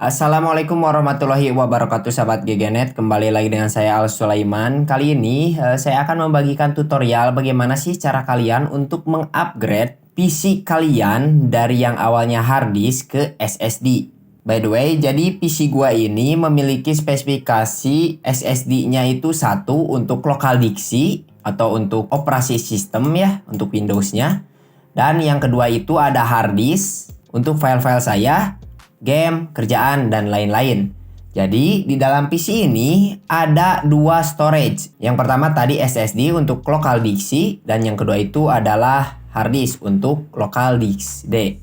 Assalamualaikum warahmatullahi wabarakatuh sahabat GGNet. Kembali lagi dengan saya Al Sulaiman. Kali ini saya akan membagikan tutorial bagaimana sih cara kalian untuk mengupgrade PC kalian dari yang awalnya hard disk ke SSD. By the way, jadi PC gua ini memiliki spesifikasi SSD-nya itu satu untuk local disk atau untuk operasi sistem ya, untuk Windows-nya. Dan yang kedua itu ada hard disk untuk file-file saya, game, kerjaan, dan lain-lain. Jadi di dalam PC ini ada dua storage. Yang pertama tadi SSD untuk local disk dan yang kedua itu adalah hard disk untuk local disk D.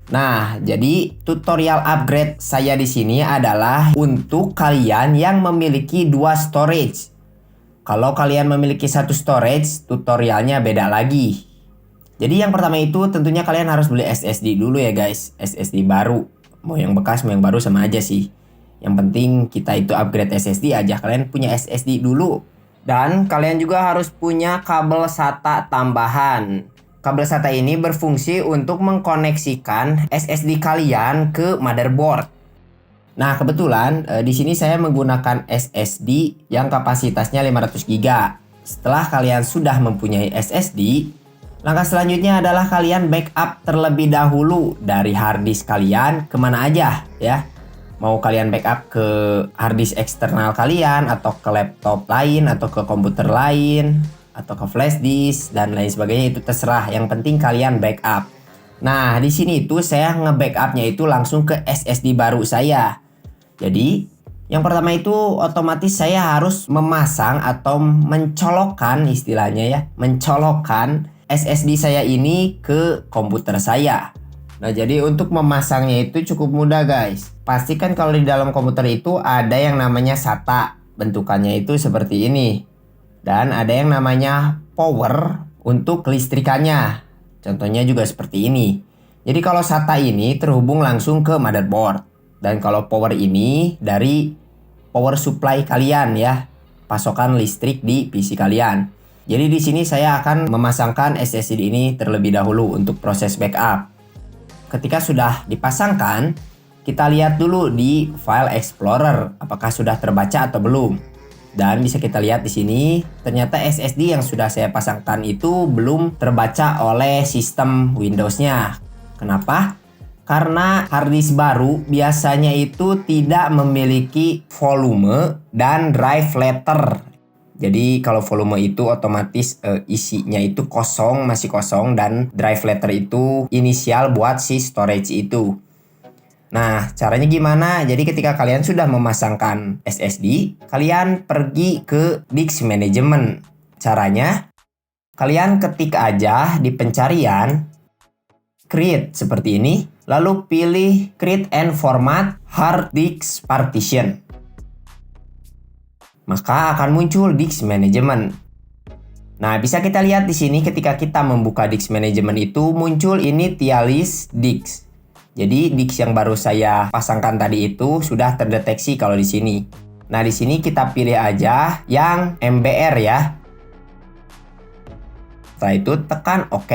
Nah, jadi tutorial upgrade saya di sini adalah untuk kalian yang memiliki dua storage. Kalau kalian memiliki satu storage, tutorialnya beda lagi. Jadi yang pertama itu tentunya kalian harus beli SSD dulu ya guys, SSD baru. Mau yang bekas mau yang baru sama aja sih. Yang penting kita itu upgrade SSD aja. Kalian punya SSD dulu. Dan kalian juga harus punya kabel SATA tambahan. Kabel SATA ini berfungsi untuk mengkoneksikan SSD kalian ke motherboard. Nah, kebetulan di sini saya menggunakan SSD yang kapasitasnya 500 GB. Setelah kalian sudah mempunyai SSD, langkah selanjutnya adalah kalian backup terlebih dahulu dari hard disk kalian kemana aja ya. Mau kalian backup ke hard disk eksternal kalian atau ke laptop lain atau ke komputer lain atau ke flash disk dan lain sebagainya, itu terserah. Yang penting kalian backup. Nah, di sini itu saya nge-backupnya itu langsung ke SSD baru saya. Jadi yang pertama itu otomatis saya harus memasang atau mencolokkan, istilahnya ya, mencolokkan SSD saya ini ke komputer saya. Nah, jadi untuk memasangnya itu cukup mudah guys. Pastikan kalau di dalam komputer itu ada yang namanya SATA. Bentukannya itu seperti ini. Dan ada yang namanya power untuk kelistrikannya. Contohnya juga seperti ini. Jadi kalau SATA ini terhubung langsung ke motherboard. Dan kalau power ini dari power supply kalian ya. Pasokan listrik di PC kalian. Jadi di sini saya akan memasangkan SSD ini terlebih dahulu untuk proses backup. Ketika sudah dipasangkan, kita lihat dulu di File Explorer apakah sudah terbaca atau belum. Dan bisa kita lihat di sini, ternyata SSD yang sudah saya pasangkan itu belum terbaca oleh sistem Windows-nya. Kenapa? Karena hard disk baru biasanya itu tidak memiliki volume dan drive letter. Jadi kalau volume itu otomatis isinya itu kosong, masih kosong, dan drive letter itu inisial buat si storage itu. Nah, caranya gimana? Jadi ketika kalian sudah memasangkan SSD, kalian pergi ke disk management. Caranya, kalian ketik aja di pencarian create seperti ini, lalu pilih create and format hard disk partition. Maka akan muncul disk management. Nah, bisa kita lihat di sini ketika kita membuka disk management itu muncul initialize disk. Jadi disk yang baru saya pasangkan tadi itu sudah terdeteksi kalau di sini. Nah, di sini kita pilih aja yang MBR ya. Setelah itu tekan OK.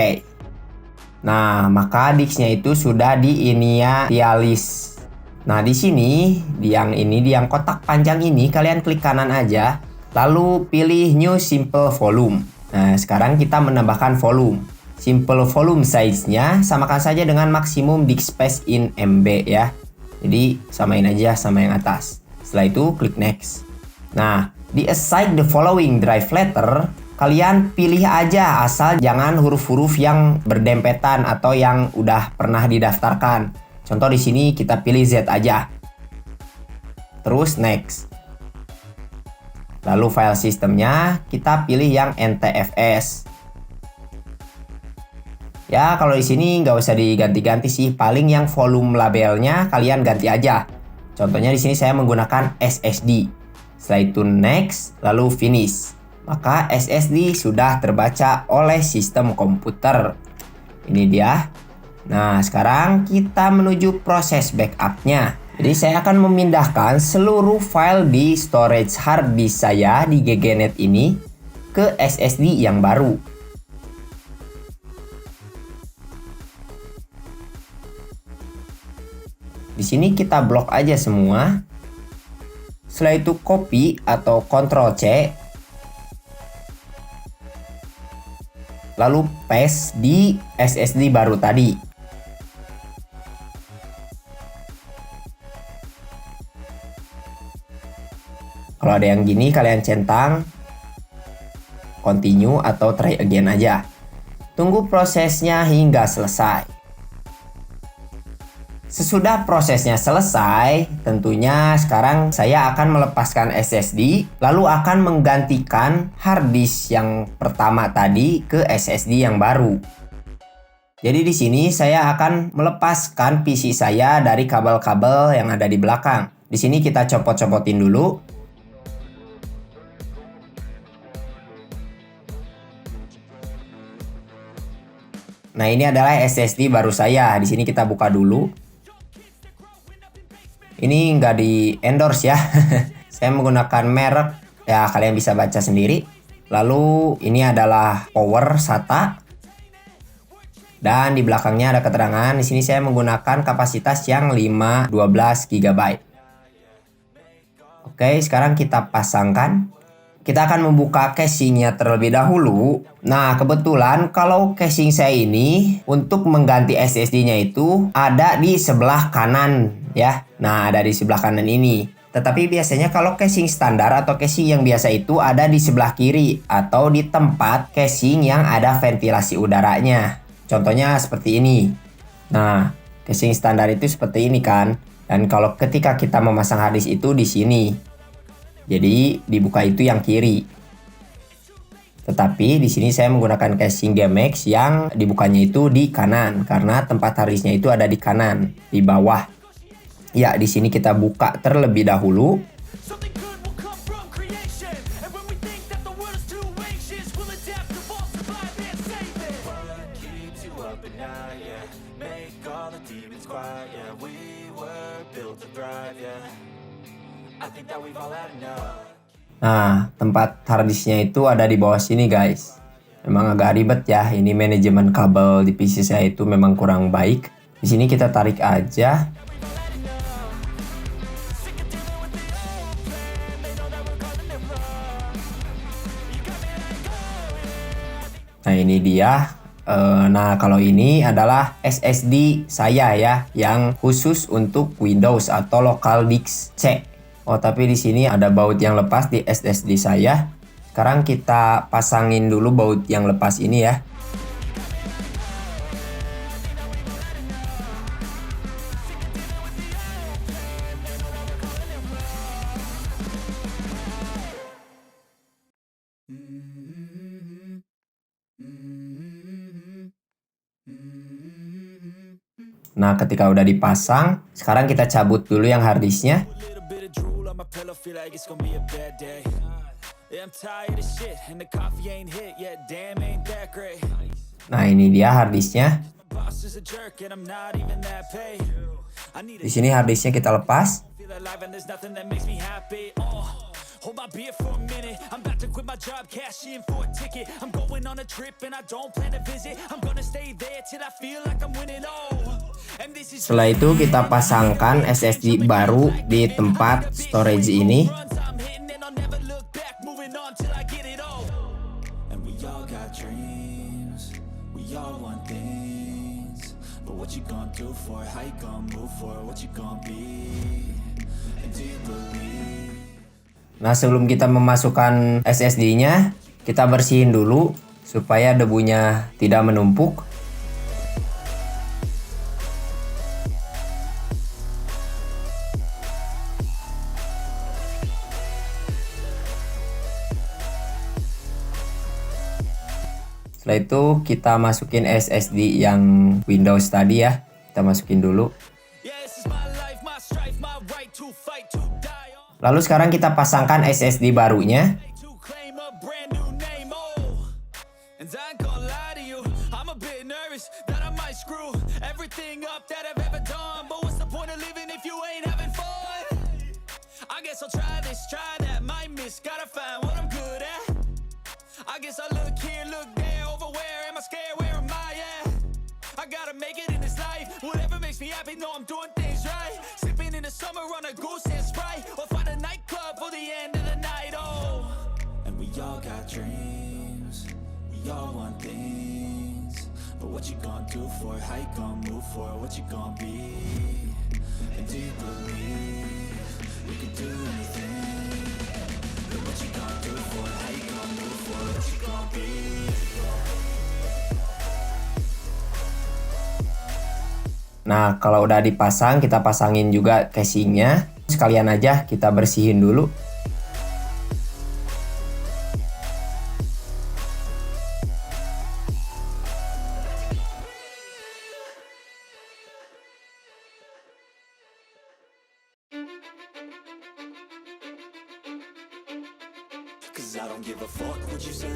Nah, maka disknya itu sudah diinitialize. Nah, di sini, di yang kotak panjang ini, kalian klik kanan aja, lalu pilih New Simple Volume. Nah, sekarang kita menambahkan volume. Simple volume size-nya samakan saja dengan maksimum disk space in MB ya. Jadi, samain aja sama yang atas. Setelah itu, klik Next. Nah, di assign the following drive letter, kalian pilih aja asal jangan huruf-huruf yang berdempetan atau yang udah pernah didaftarkan. Contoh di sini kita pilih Z aja. Terus next. Lalu file sistemnya kita pilih yang NTFS. Ya, kalau di sini nggak usah diganti-ganti sih. Paling yang volume labelnya kalian ganti aja. Contohnya di sini saya menggunakan SSD. Setelah itu next, lalu finish. Maka SSD sudah terbaca oleh sistem komputer. Ini dia. Nah, sekarang kita menuju proses backupnya. Jadi saya akan memindahkan seluruh file di storage hard disk saya di GGNet ini ke SSD yang baru. Di sini kita blok aja semua. Setelah itu copy atau Ctrl C. Lalu paste di SSD baru tadi. Kalau ada yang gini kalian centang continue atau try again aja. Tunggu prosesnya hingga selesai. Sesudah prosesnya selesai, tentunya sekarang saya akan melepaskan SSD, lalu akan menggantikan hard disk yang pertama tadi ke SSD yang baru. Jadi di sini saya akan melepaskan PC saya dari kabel-kabel yang ada di belakang. Di sini kita copot-copotin dulu. Nah, ini adalah SSD baru saya. Di sini kita buka dulu. Ini nggak di endorse ya. Saya menggunakan merek, ya kalian bisa baca sendiri. Lalu ini adalah power SATA. Dan di belakangnya ada keterangan. Di sini saya menggunakan kapasitas yang 512 GB. Oke, sekarang kita pasangkan. Kita akan membuka casingnya terlebih dahulu. Nah, kebetulan kalau casing saya ini untuk mengganti SSD-nya itu ada di sebelah kanan ya. Nah, ada di sebelah kanan ini. Tetapi biasanya kalau casing standar atau casing yang biasa itu ada di sebelah kiri atau di tempat casing yang ada ventilasi udaranya. Contohnya seperti ini. Nah, casing standar itu seperti ini kan. Dan kalau ketika kita memasang hard disk itu di sini. Jadi dibuka itu yang kiri. Tetapi di sini saya menggunakan casing GMX yang dibukanya itu di kanan karena tempat hard disknya itu ada di kanan, di bawah. Ya, di sini kita buka terlebih dahulu. Nah, tempat harddisknya itu ada di bawah sini guys. Memang agak ribet ya, ini manajemen kabel di PC saya itu memang kurang baik. Di sini kita tarik aja. Nah, ini dia. Nah, kalau ini adalah SSD saya ya, yang khusus untuk Windows atau local disk C. Oh, tapi di sini ada baut yang lepas di SSD saya. Sekarang kita pasangin dulu baut yang lepas ini ya. Nah, ketika udah dipasang, sekarang kita cabut dulu yang harddisknya. Nah, ini dia harddisknya. Di sini harddisknya kita lepas. Hold my beer for a minute. I'm about to quit my job, cash in for a ticket. I'm going on a trip and I don't plan to visit. I'm gonna stay there till I feel like I'm winning all. Setelah itu kita pasangkan SSD baru di tempat storage ini. Nah, sebelum kita memasukkan SSD-nya, kita bersihin dulu supaya debunya tidak menumpuk. Setelah itu kita masukin SSD yang Windows tadi ya. Kita masukin dulu. Lalu sekarang kita pasangkan SSD barunya. I guess I look here, look there, over where am I scared, where am I at? I gotta make it. in this life. Whatever makes me happy, know I'm doing things right. Sipping in the summer on a goose and Sprite, or find a nightclub for the end of the night. Oh, and we all got dreams, we all want things, but what you gonna do for it? How you gonna move for it? What you gonna be? And do you believe you can do anything? But what you gonna do for it? How you gonna move for it? What you gonna be? Nah, kalau udah dipasang, kita pasangin juga casingnya. Sekalian aja kita bersihin dulu. Cause I don't give a fuck what you say.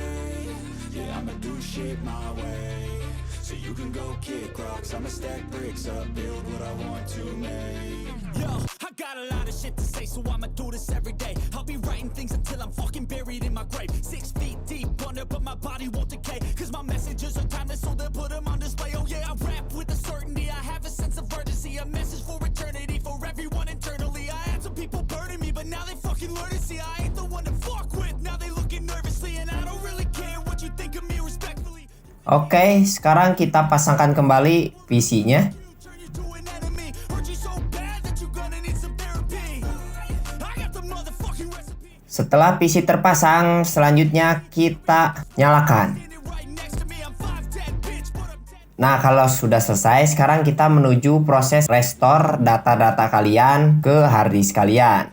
Yeah, I'ma do shit my way. So you can go kick rocks, I'ma stack bricks up, build what I want to make. Yo, I got a lot of shit to say, so I'ma do this every day. I'll be writing things until I'm fucking buried in my grave. 6 feet deep under, but my body won't decay. Cause my messages are timeless, so they'll put them on display. Oh yeah, I rap with a certainty, I have a sense of urgency. A message for eternity, for everyone internally. I had some people burning me, but now they fucking learn to see I ain't the one to fuck with. Now they looking nervously, and I don't really care what you think of me respectfully. Oke, sekarang kita pasangkan kembali PC-nya. Setelah PC terpasang, selanjutnya kita nyalakan. Nah, kalau sudah selesai, sekarang kita menuju proses restore data-data kalian ke harddisk kalian.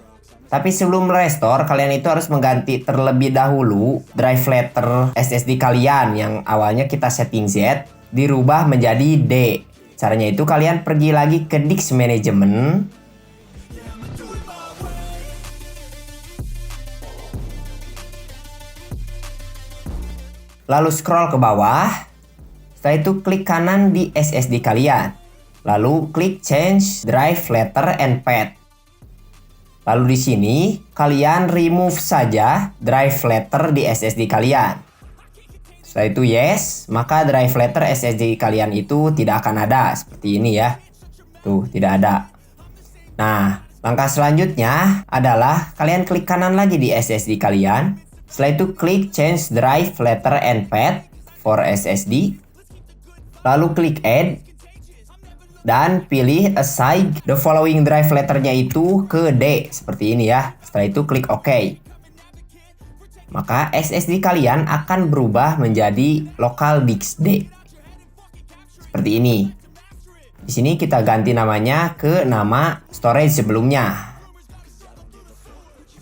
Tapi sebelum restore, kalian itu harus mengganti terlebih dahulu drive letter SSD kalian yang awalnya kita setting Z, dirubah menjadi D. Caranya itu kalian pergi lagi ke disk management. Lalu scroll ke bawah. Setelah itu klik kanan di SSD kalian. Lalu klik change drive letter and path. Lalu di sini kalian remove saja drive letter di SSD kalian. Setelah itu yes, maka drive letter SSD kalian itu tidak akan ada seperti ini ya. Tuh, tidak ada. Nah, langkah selanjutnya adalah kalian klik kanan lagi di SSD kalian. Setelah itu klik change drive letter and path for SSD. Lalu klik add. Dan pilih assign the following drive letternya itu ke D. Seperti ini ya. Setelah itu klik OK. Maka SSD kalian akan berubah menjadi local disk D. Seperti ini. Di sini kita ganti namanya ke nama storage sebelumnya.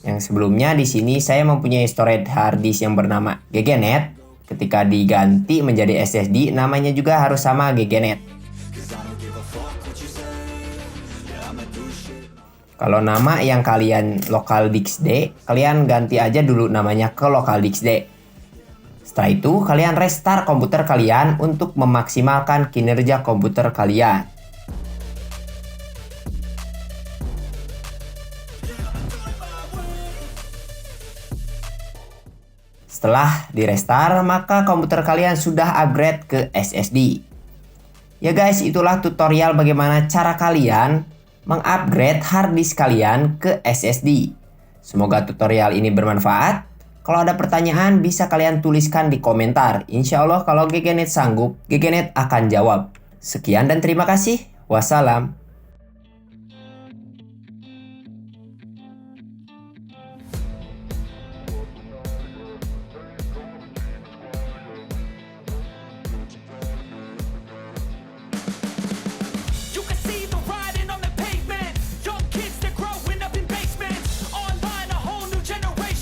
Yang sebelumnya di sini saya mempunyai storage hard disk yang bernama GGNet. Ketika diganti menjadi SSD, namanya juga harus sama GGNet. Kalau nama yang kalian local disk D, kalian ganti aja dulu namanya ke local disk D. Setelah itu, kalian restart komputer kalian untuk memaksimalkan kinerja komputer kalian. Setelah di restart, maka komputer kalian sudah upgrade ke SSD. Ya guys, itulah tutorial bagaimana cara kalian mengupgrade hard disk kalian ke SSD. Semoga tutorial ini bermanfaat. Kalau ada pertanyaan bisa kalian tuliskan di komentar. Insya Allah kalau GGNet sanggup, GGNet akan jawab. Sekian dan terima kasih. Wassalam.